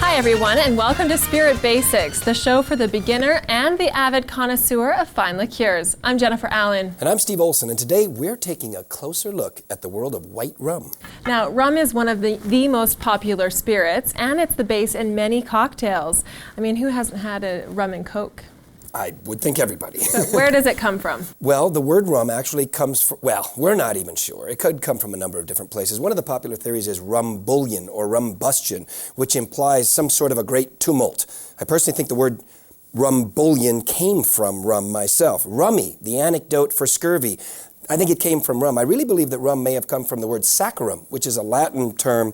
Hi everyone, and welcome to Spirit Basics, the show for the beginner and the avid connoisseur of fine liqueurs. I'm Jennifer Allan. And I'm Steve Olson, and today we're taking a closer look at the world of white rum. Now, rum is one of the most popular spirits, and it's the base in many cocktails. I mean, who hasn't had a rum and coke? I would think everybody. But where does it come from? Well, the word rum actually comes from, well, we're not even sure. It could come from a number of different places. One of the popular theories is rumbullion or rumbustion, which implies some sort of a great tumult. I personally think the word rumbullion came from rum myself. Rummy, the anecdote for scurvy. I think it came from rum. I really believe that rum may have come from the word saccharum, which is a Latin term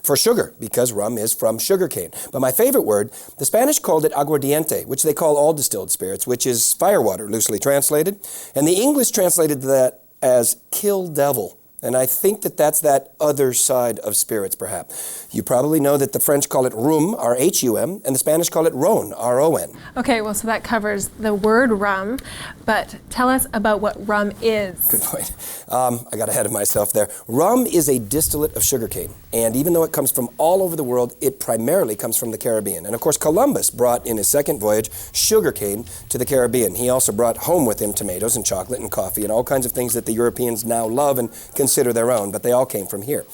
for sugar, because rum is from sugarcane. But my favorite word, the Spanish called it aguardiente, which they call all distilled spirits, which is firewater, loosely translated. And the English translated that as kill devil. And I think that that's that other side of spirits, perhaps. You probably know that the French call it rhum, R-H-U-M, and the Spanish call it ron, R-O-N. Okay, well, so that covers the word rum, but tell us about what rum is. Good point. I got ahead of myself there. Rum is a distillate of sugarcane, and even though it comes from all over the world, it primarily comes from the Caribbean. And of course, Columbus brought in his second voyage sugarcane to the Caribbean. He also brought home with him tomatoes and chocolate and coffee and all kinds of things that the Europeans now love and consider their own, but they all came from here.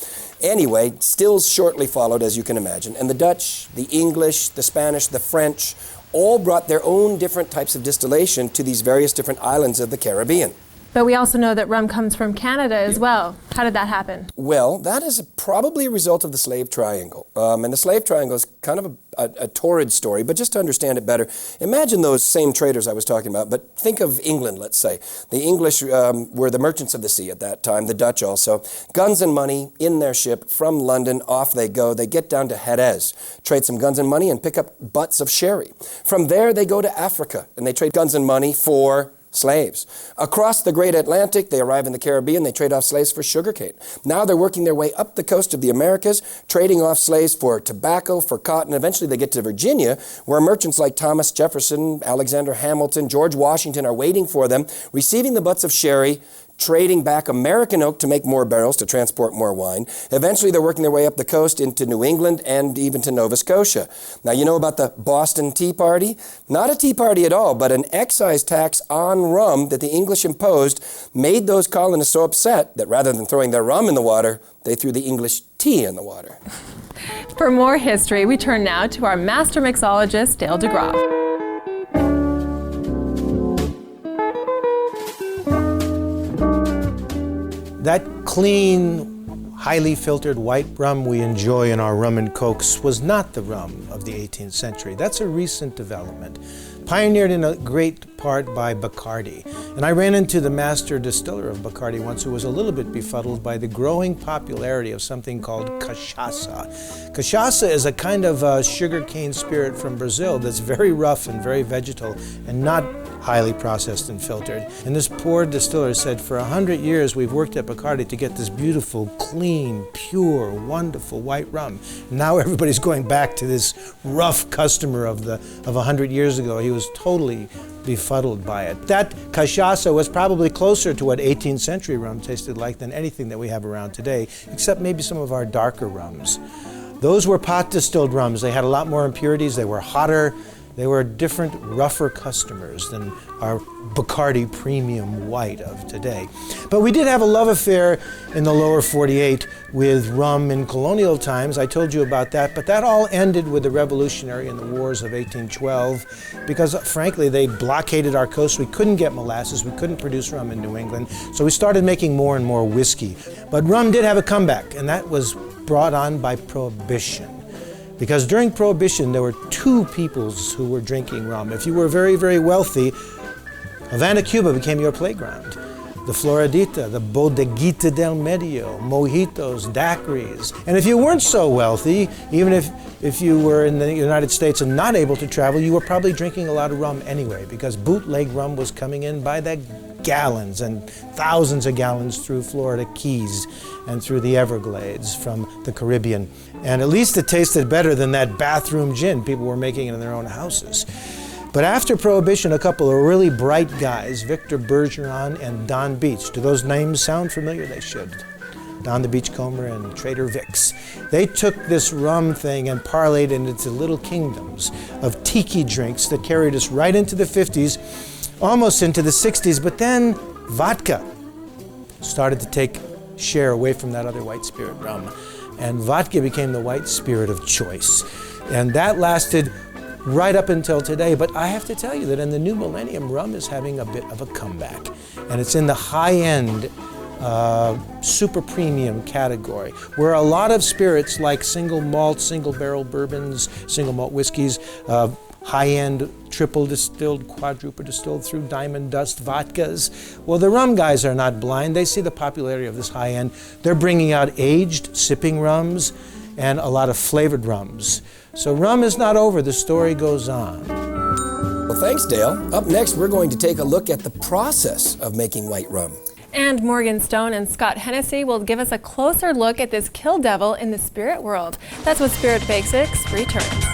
Anyway, stills shortly followed, as you can imagine, and the Dutch, the English, the Spanish, the French, all brought their own different types of distillation to these various different islands of the Caribbean. But we also know that rum comes from Canada as well. How did that happen? Well, that is probably a result of the slave triangle. And the slave triangle is kind of a torrid story, but just to understand it better, imagine those same traders I was talking about, but think of England, let's say. The English were the merchants of the sea at that time, the Dutch also. Guns and money in their ship from London, off they go. They get down to Jerez, trade some guns and money, and pick up butts of sherry. From there, they go to Africa, and they trade guns and money for slaves. Across the great Atlantic, they arrive in the Caribbean, they trade off slaves for sugarcane. Now they're working their way up the coast of the Americas, trading off slaves for tobacco, for cotton. Eventually they get to Virginia, where merchants like Thomas Jefferson, Alexander Hamilton, George Washington are waiting for them, receiving the butts of sherry, trading back American oak to make more barrels to transport more wine. Eventually, they're working their way up the coast into New England and even to Nova Scotia. Now, you know about the Boston Tea Party? Not a tea party at all, but an excise tax on rum that the English imposed made those colonists so upset that rather than throwing their rum in the water, they threw the English tea in the water. For more history, we turn now to our master mixologist, Dale Degroff. That clean, highly filtered white rum we enjoy in our rum and cokes was not the rum of the 18th century. That's a recent development, pioneered in a great part by Bacardi. And I ran into the master distiller of Bacardi once who was a little bit befuddled by the growing popularity of something called cachaça. Cachaça is a kind of sugarcane spirit from Brazil that's very rough and very vegetal and not highly processed and filtered. And this poor distiller said, for 100 years we've worked at Bacardi to get this beautiful, clean, pure, wonderful white rum. Now everybody's going back to this rough customer of 100 years ago. He was totally befuddled by it. That cachaça was probably closer to what 18th century rum tasted like than anything that we have around today, except maybe some of our darker rums. Those were pot distilled rums. They had a lot more impurities. They were hotter. They were different, rougher customers than our Bacardi premium white of today. But we did have a love affair in the lower 48 with rum in colonial times. I told you about that, but that all ended with the Revolutionary and the Wars of 1812 because, frankly, they blockaded our coast. We couldn't get molasses. We couldn't produce rum in New England. So we started making more and more whiskey. But rum did have a comeback, and that was brought on by Prohibition. Because during Prohibition, there were two peoples who were drinking rum. If you were very, very wealthy, Havana, Cuba became your playground. the Floridita, the Bodeguita del Medio, mojitos, daiquiris. And if you weren't so wealthy, even if you were in the United States and not able to travel, you were probably drinking a lot of rum anyway, because bootleg rum was coming in by the gallons and thousands of gallons through Florida Keys and through the Everglades from the Caribbean. And at least it tasted better than that bathroom gin people were making in their own houses. But after Prohibition, a couple of really bright guys, Victor Bergeron and Don Beach. Do those names sound familiar? They should. Don the Beachcomber and Trader Vic's. They took this rum thing and parlayed it into little kingdoms of tiki drinks that carried us right into the 50s, almost into the 60s, but then vodka started to take share away from that other white spirit rum. And vodka became the white spirit of choice. And that lasted right up until today. But I have to tell you that in the new millennium, rum is having a bit of a comeback. And it's in the high-end, super premium category, where a lot of spirits like single malt, single barrel bourbons, single malt whiskeys, high-end triple distilled, quadruple distilled through diamond dust vodkas. Well, the rum guys are not blind. They see the popularity of this high-end. They're bringing out aged sipping rums and a lot of flavored rums. So rum is not over, the story goes on. Well, thanks, Dale. Up next, we're going to take a look at the process of making white rum. And Morgan Stone and Scott Hennessy will give us a closer look at this kill devil in the spirit world. That's what Spirit Basics returns.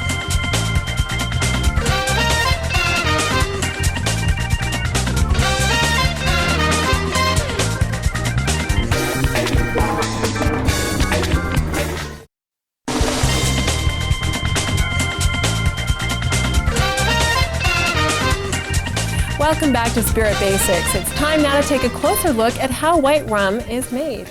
Welcome back to Spirit Basics. It's time now to take a closer look at how white rum is made.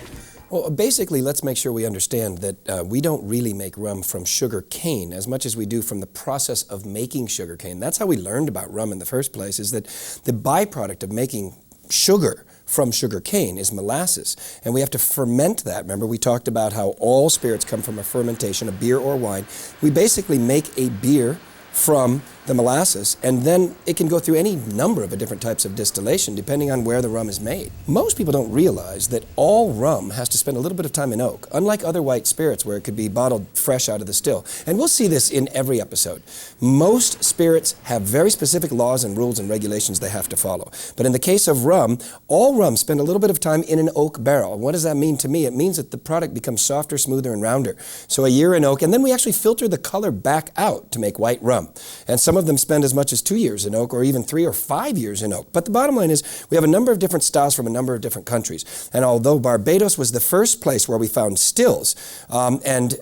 Well, basically, let's make sure we understand that we don't really make rum from sugar cane as much as we do from the process of making sugar cane. That's how we learned about rum in the first place, is that the byproduct of making sugar from sugar cane is molasses, and we have to ferment that. Remember, we talked about how all spirits come from a fermentation, a beer or wine. We basically make a beer from the molasses, and then it can go through any number of different types of distillation depending on where the rum is made. Most people don't realize that all rum has to spend a little bit of time in oak, unlike other white spirits where it could be bottled fresh out of the still. And we'll see this in every episode. Most spirits have very specific laws and rules and regulations they have to follow. But in the case of rum, all rum spend a little bit of time in an oak barrel. What does that mean to me? It means that the product becomes softer, smoother, and rounder. So a year in oak, and then we actually filter the color back out to make white rum. And some of them spend as much as 2 years in oak, or even 3 or 5 years in oak. But the bottom line is we have a number of different styles from a number of different countries. And although Barbados was the first place where we found stills, and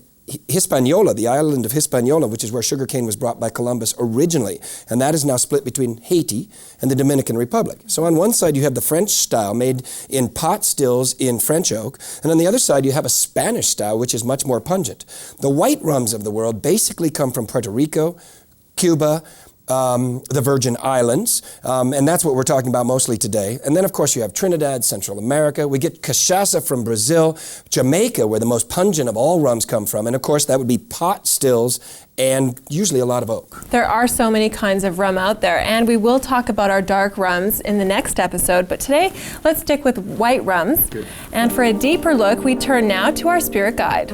Hispaniola, the island of Hispaniola, which is where sugarcane was brought by Columbus originally, and that is now split between Haiti and the Dominican Republic. So on one side you have the French style made in pot stills in French oak, and on the other side you have a Spanish style which is much more pungent. The white rums of the world basically come from Puerto Rico, Cuba, the Virgin Islands, and that's what we're talking about mostly today. And then, of course, you have Trinidad, Central America. We get cachaça from Brazil, Jamaica, where the most pungent of all rums come from. And, of course, that would be pot stills and usually a lot of oak. There are so many kinds of rum out there, and we will talk about our dark rums in the next episode. But today, let's stick with white rums. Good. And for a deeper look, we turn now to our spirit guide.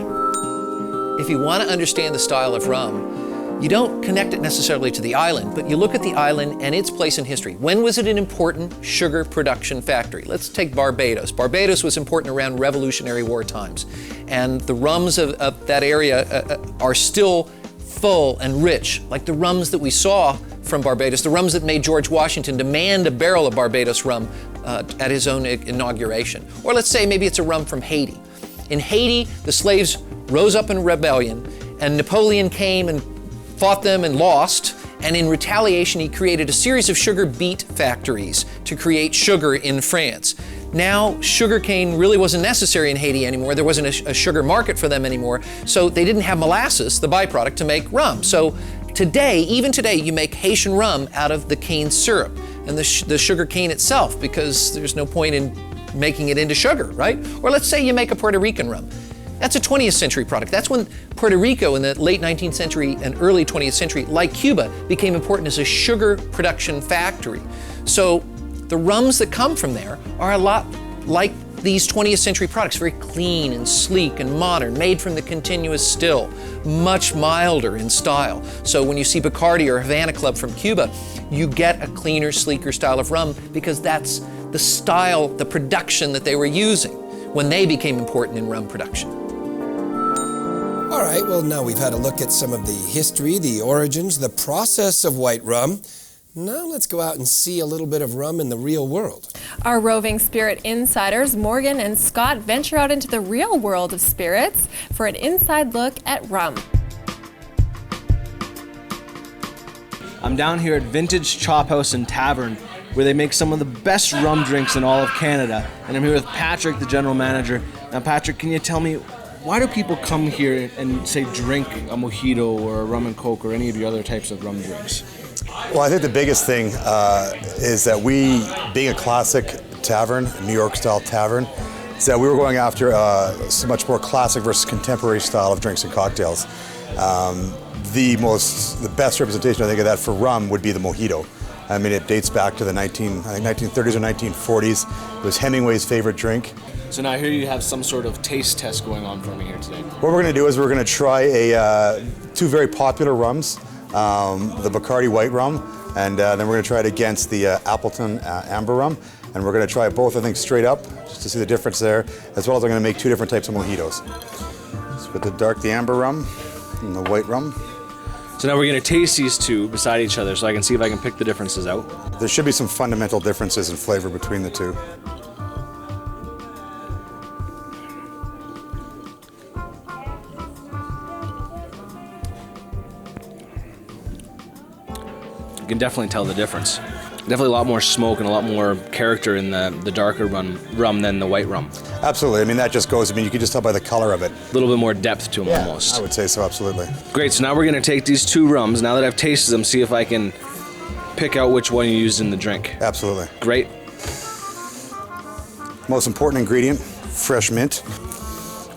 If you want to understand the style of rum, you don't connect it necessarily to the island, but you look at the island and its place in history. When was it an important sugar production factory? Let's take Barbados. Barbados was important around Revolutionary War times, and the rums of that area are still full and rich, like the rums that we saw from Barbados, the rums that made George Washington demand a barrel of Barbados rum at his own inauguration. Or let's say maybe it's a rum from Haiti. In Haiti, the slaves rose up in rebellion, and Napoleon came and fought them and lost, and in retaliation he created a series of sugar beet factories to create sugar in France. Now sugarcane really wasn't necessary in Haiti anymore. There wasn't a sugar market for them anymore, so they didn't have molasses, the byproduct, to make rum. So today, even today, you make Haitian rum out of the cane syrup and the sugar cane itself, because there's no point in making it into sugar, right? Or let's say you make a Puerto Rican rum. That's a 20th century product. That's when Puerto Rico in the late 19th century and early 20th century, like Cuba, became important as a sugar production factory. So The rums that come from there are a lot like these 20th century products, very clean and sleek and modern, made from the continuous still, much milder in style. So when you see Bacardi or Havana Club from Cuba, you get a cleaner, sleeker style of rum because that's the style, the production that they were using when they became important in rum production. All right, well, now we've had a look at some of the history, the origins, the process of white rum. Now let's go out and see a little bit of rum in the real world. Our roving spirit insiders, Morgen and Scott, venture out into the real world of spirits for an inside look at rum. I'm down here at Vintage Chop House and Tavern, where they make some of the best rum drinks in all of Canada. And I'm here with Patrick, the general manager. Now, Patrick, can you tell me, why do people come here and, say, drink a mojito or a rum and coke or any of your other types of rum drinks? Well, I think the biggest thing is that we, being a classic tavern, New York-style tavern, is that we were going after so much more classic versus contemporary style of drinks and cocktails. The best representation, I think, of that for rum would be the mojito. I mean, it dates back to the 1930s or 1940s. It was Hemingway's favorite drink. So now here you have some sort of taste test going on for me here today. What we're going to do is we're going to try two very popular rums, the Bacardi white rum, and then we're going to try it against the Appleton amber rum. And we're going to try both, I think, straight up, just to see the difference there, as well as I'm going to make two different types of mojitos. So with the amber rum and the white rum. So now we're going to taste these two beside each other so I can see if I can pick the differences out. There should be some fundamental differences in flavor between the two. You can definitely tell the difference. Definitely a lot more smoke and a lot more character in the darker rum than the white rum. Absolutely. I mean, that just goes, you can just tell by the color of it. A little bit more depth to them almost. I would say so, absolutely. Great, so now we're going to take these two rums, now that I've tasted them, see if I can pick out which one you used in the drink. Absolutely. Great. Most important ingredient, fresh mint.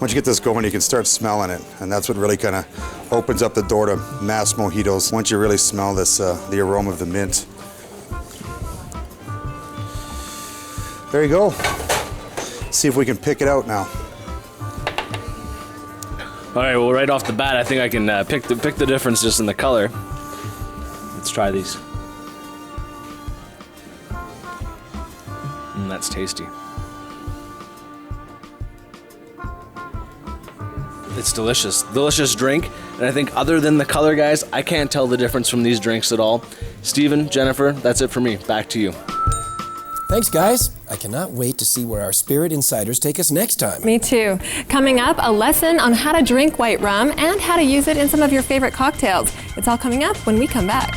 Once you get this going, you can start smelling it, and that's what really kind of opens up the door to mass mojitos. Once you really smell this, the aroma of the mint. There you go. See if we can pick it out now. All right, well, right off the bat, I think I can pick the difference just in the color. Let's try these. That's tasty. It's delicious. Delicious drink. And I think other than the color, guys, I can't tell the difference from these drinks at all. Stephen, Jennifer, that's it for me. Back to you. Thanks, guys. I cannot wait to see where our spirit insiders take us next time. Me too. Coming up, a lesson on how to drink white rum and how to use it in some of your favorite cocktails. It's all coming up when we come back.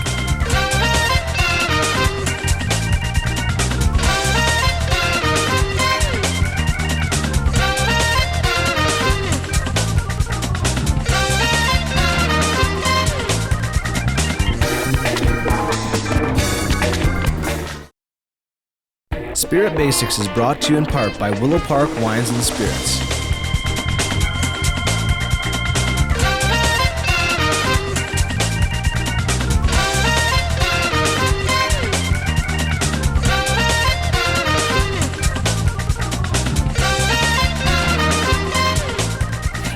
Spirit Basics is brought to you in part by Willow Park Wines and Spirits.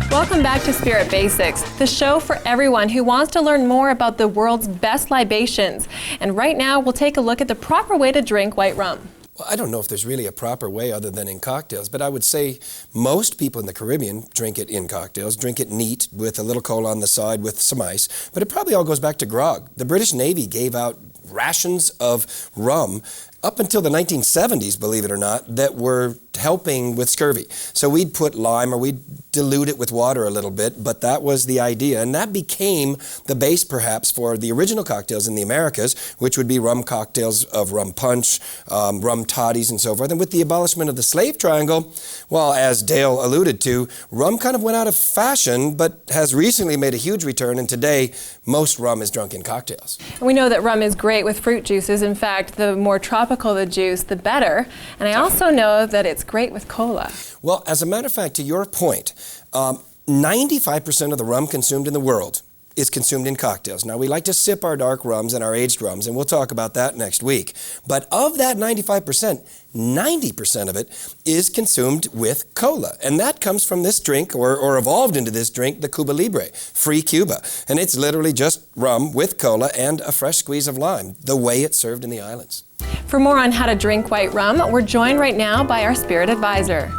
Welcome back to Spirit Basics, the show for everyone who wants to learn more about the world's best libations. And right now, we'll take a look at the proper way to drink white rum. Well, I don't know if there's really a proper way other than in cocktails, but I would say most people in the Caribbean drink it in cocktails, drink it neat with a little cola on the side with some ice, but it probably all goes back to grog. The British Navy gave out rations of rum up until the 1970s, believe it or not, that were helping with scurvy. So we'd put lime or we'd dilute it with water a little bit, but that was the idea. And that became the base perhaps for the original cocktails in the Americas, which would be rum cocktails of rum punch, rum toddies and so forth. And with the abolishment of the slave triangle, well, as Dale alluded to, rum kind of went out of fashion, but has recently made a huge return. And today, most rum is drunk in cocktails. We know that rum is great with fruit juices. In fact, the more tropical the juice, the better. And I also know that it's great with cola. Well, as a matter of fact, to your point, 95% of the rum consumed in the world is consumed in cocktails. Now, we like to sip our dark rums and our aged rums, and we'll talk about that next week. But of that 95%, 90% of it is consumed with cola. And that comes from this drink, or evolved into this drink, the Cuba Libre, free Cuba. And it's literally just rum with cola and a fresh squeeze of lime, the way it's served in the islands. For more on how to drink white rum, we're joined right now by our spirit advisor.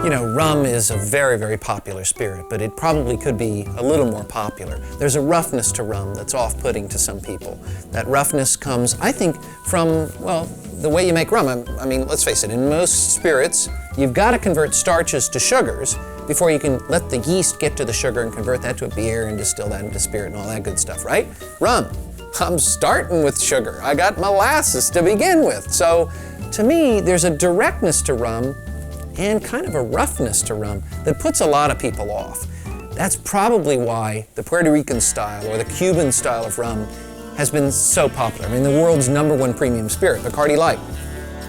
You know, rum is a very, very popular spirit, but it probably could be a little more popular. There's a roughness to rum that's off-putting to some people. That roughness comes, I think, from, well, the way you make rum. I mean, let's face it, in most spirits, you've got to convert starches to sugars before you can let the yeast get to the sugar and convert that to a beer and distill that into spirit and all that good stuff, right? Rum, I'm starting with sugar. I got molasses to begin with. So, to me, there's a directness to rum and kind of a roughness to rum that puts a lot of people off. That's probably why the Puerto Rican style or the Cuban style of rum has been so popular. I mean, the world's #1 premium spirit, Bacardi Light,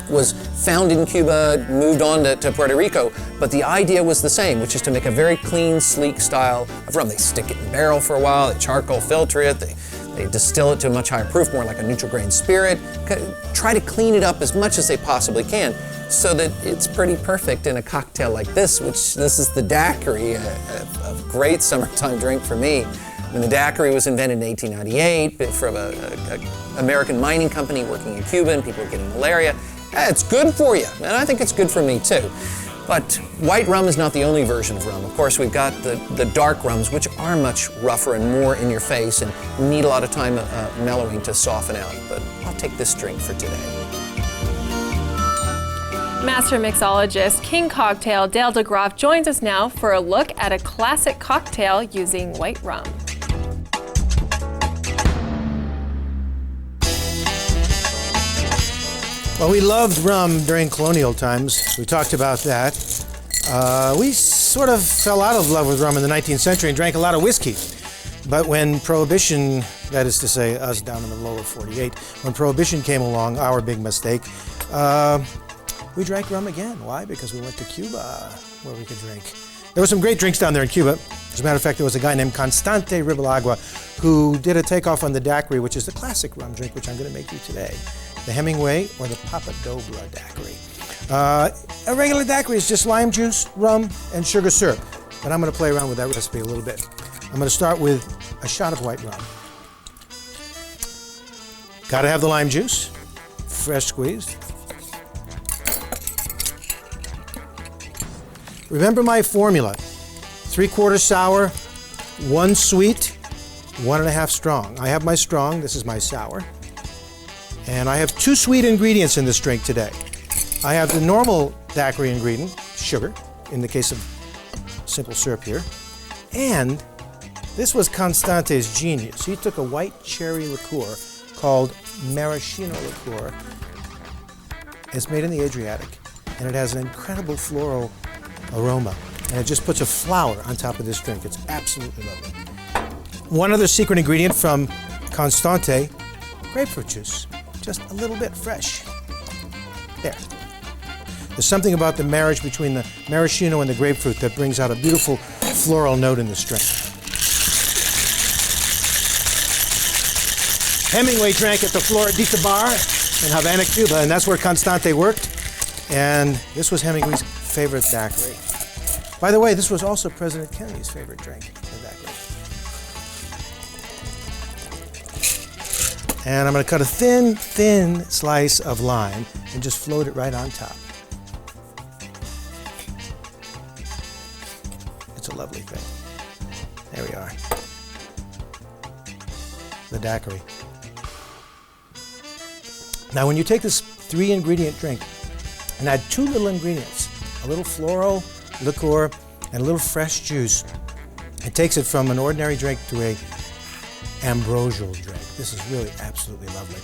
was found in Cuba, moved on to Puerto Rico, but the idea was the same, which is to make a very clean, sleek style of rum. They stick it in barrel for a while, they charcoal filter it, they distill it to a much higher proof, more like a neutral grain spirit, try to clean it up as much as they possibly can so that it's pretty perfect in a cocktail like this, which this is the daiquiri, a great summertime drink for me. I mean, the daiquiri was invented in 1898 from an American mining company working in Cuba, and people were getting malaria. It's good for you, and I think it's good for me too. But white rum is not the only version of rum. Of course, we've got the dark rums, which are much rougher and more in your face and need a lot of time mellowing to soften out. But I'll take this drink for today. Master mixologist King Cocktail Dale Degroff joins us now for a look at a classic cocktail using white rum. Well, we loved rum during colonial times. We talked about that. We sort of fell out of love with rum in the 19th century and drank a lot of whiskey. But when Prohibition, that is to say us down in the lower 48, when Prohibition came along, our big mistake, we drank rum again. Why? Because we went to Cuba where we could drink. There were some great drinks down there in Cuba. As a matter of fact, there was a guy named Constante Ribalagua who did a takeoff on the daiquiri, which is the classic rum drink, which I'm going to make you today. The Hemingway or the Papa Dobra daiquiri. A regular daiquiri is just lime juice, rum, and sugar syrup. But I'm going to play around with that recipe a little bit. I'm going to start with a shot of white rum. Got to have the lime juice, fresh squeezed. Remember my formula: 3/4 sour, 1 sweet, 1.5 strong. I have my strong, this is my sour. And I have 2 sweet ingredients in this drink today. I have the normal daiquiri ingredient, sugar, in the case of simple syrup here. And this was Constante's genius. He took a white cherry liqueur called maraschino liqueur. It's made in the Adriatic, and it has an incredible floral aroma. And it just puts a flower on top of this drink. It's absolutely lovely. One other secret ingredient from Constante, grapefruit juice. Just a little bit fresh. There. There's something about the marriage between the maraschino and the grapefruit that brings out a beautiful floral note in this drink. Hemingway drank at the Floridita Bar in Havana, Cuba, and that's where Constante worked. And this was Hemingway's favorite daiquiri. By the way, this was also President Kennedy's favorite drink, the daiquiri. And I'm going to cut a thin slice of lime and just float it right on top. It's a lovely thing. There we are. The daiquiri. Now when you take this 3-ingredient drink and add 2 little ingredients, a little floral liqueur and a little fresh juice, it takes it from an ordinary drink to a ambrosial drink. This is really absolutely lovely.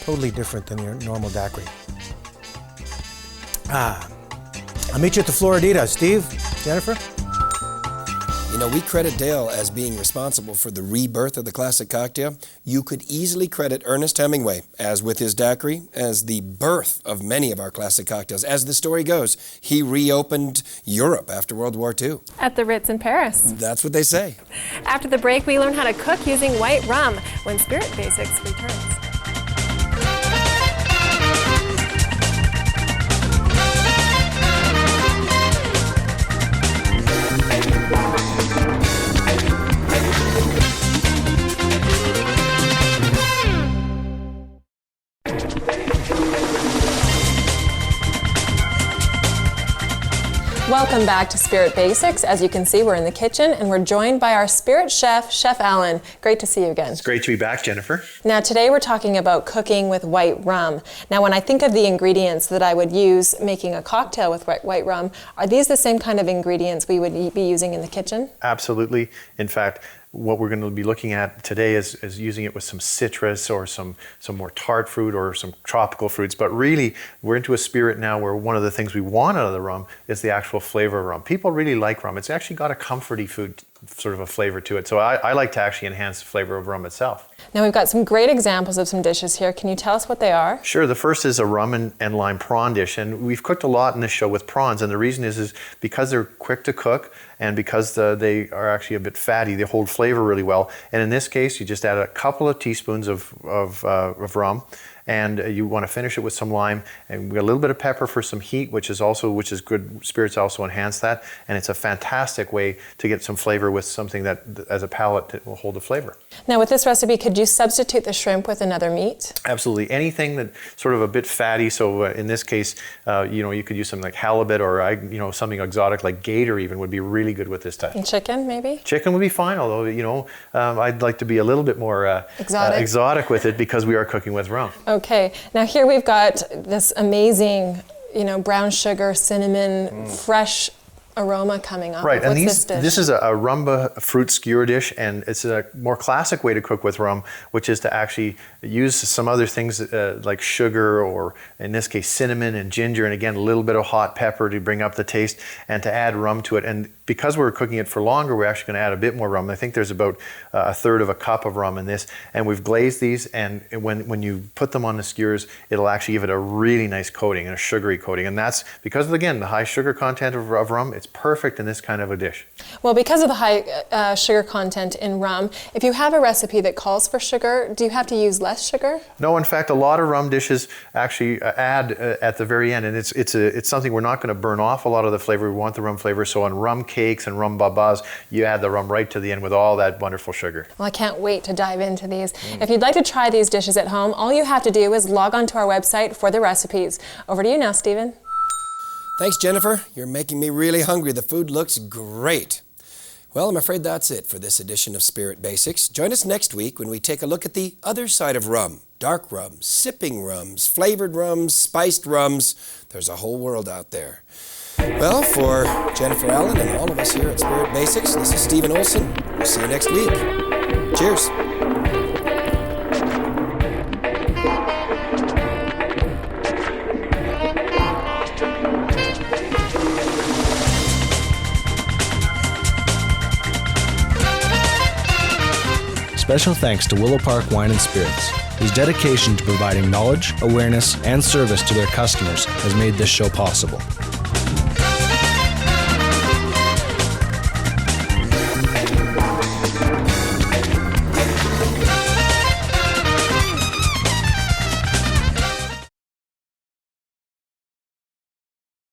Totally different than your normal daiquiri. I'll meet you at the Floridita. Steve, Jennifer? You know, we credit Dale as being responsible for the rebirth of the classic cocktail. You could easily credit Ernest Hemingway, as with his daiquiri, as the birth of many of our classic cocktails. As the story goes, he reopened Europe after World War II. At the Ritz in Paris. That's what they say. After the break, we learn how to cook using white rum when Spirit Basics returns. Welcome back to Spirit Basics. As you can see, we're in the kitchen and we're joined by our Spirit chef, Chef Allan. Great to see you again. It's great to be back, Jennifer. Now today we're talking about cooking with white rum. Now when I think of the ingredients that I would use making a cocktail with white rum, are these the same kind of ingredients we would be using in the kitchen? Absolutely. In fact, what we're going to be looking at today is using it with some citrus or some more tart fruit or some tropical fruits. But really, we're into a spirit now where one of the things we want out of the rum is the actual flavor of rum. People really like rum. It's actually got a comforty food sort of a flavor to it. So I like to actually enhance the flavor of rum itself. Now we've got some great examples of some dishes here. Can you tell us what they are? Sure. The first is a rum and lime prawn dish. And we've cooked a lot in this show with prawns. And the reason is because they're quick to cook and because they are actually a bit fatty, they hold flavor really well. And in this case, you just add a couple of teaspoons of rum. And you want to finish it with some lime and a little bit of pepper for some heat, which is good. Spirits also enhance that, and it's a fantastic way to get some flavor with something that, as a palate, will hold the flavor. Now, with this recipe, could you substitute the shrimp with another meat? Absolutely, anything that sort of a bit fatty. So in this case, you could use something like halibut or something exotic like gator even would be really good with this type. And chicken, maybe? Chicken would be fine, although I'd like to be a little bit more exotic with it because we are cooking with rum. Okay, now here we've got this amazing, brown sugar, cinnamon, fresh aroma coming up. Right, and this dish? This is a rumba fruit skewer dish, and it's a more classic way to cook with rum, which is to actually use some other things like sugar, or in this case cinnamon and ginger, and again a little bit of hot pepper to bring up the taste, and to add rum to it. And because we're cooking it for longer, we're actually going to add a bit more rum. I think there's about a third of a cup of rum in this, and we've glazed these, and when you put them on the skewers, it'll actually give it a really nice coating, and a sugary coating, and that's because of, again, the high sugar content of rum. It's perfect in this kind of a dish. Well, because of the high sugar content in rum, if you have a recipe that calls for sugar, do you have to use less sugar? No, in fact, a lot of rum dishes actually add at the very end, and it's something we're not going to burn off a lot of the flavor. We want the rum flavor, so on rum cakes and rum babas, you add the rum right to the end with all that wonderful sugar. Well, I can't wait to dive into these. If you'd like to try these dishes at home, all you have to do is log on to our website for the recipes. Over to you now, Stephen. Thanks, Jennifer. You're making me really hungry. The food looks great. Well, I'm afraid that's it for this edition of Spirit Basics. Join us next week when we take a look at the other side of rum. Dark rums, sipping rums, flavored rums, spiced rums. There's a whole world out there. Well, for Jennifer Allan and all of us here at Spirit Basics, this is Stephen Olson. We'll see you next week. Cheers. Special thanks to Willow Park Wine and Spirits, whose dedication to providing knowledge, awareness, and service to their customers has made this show possible.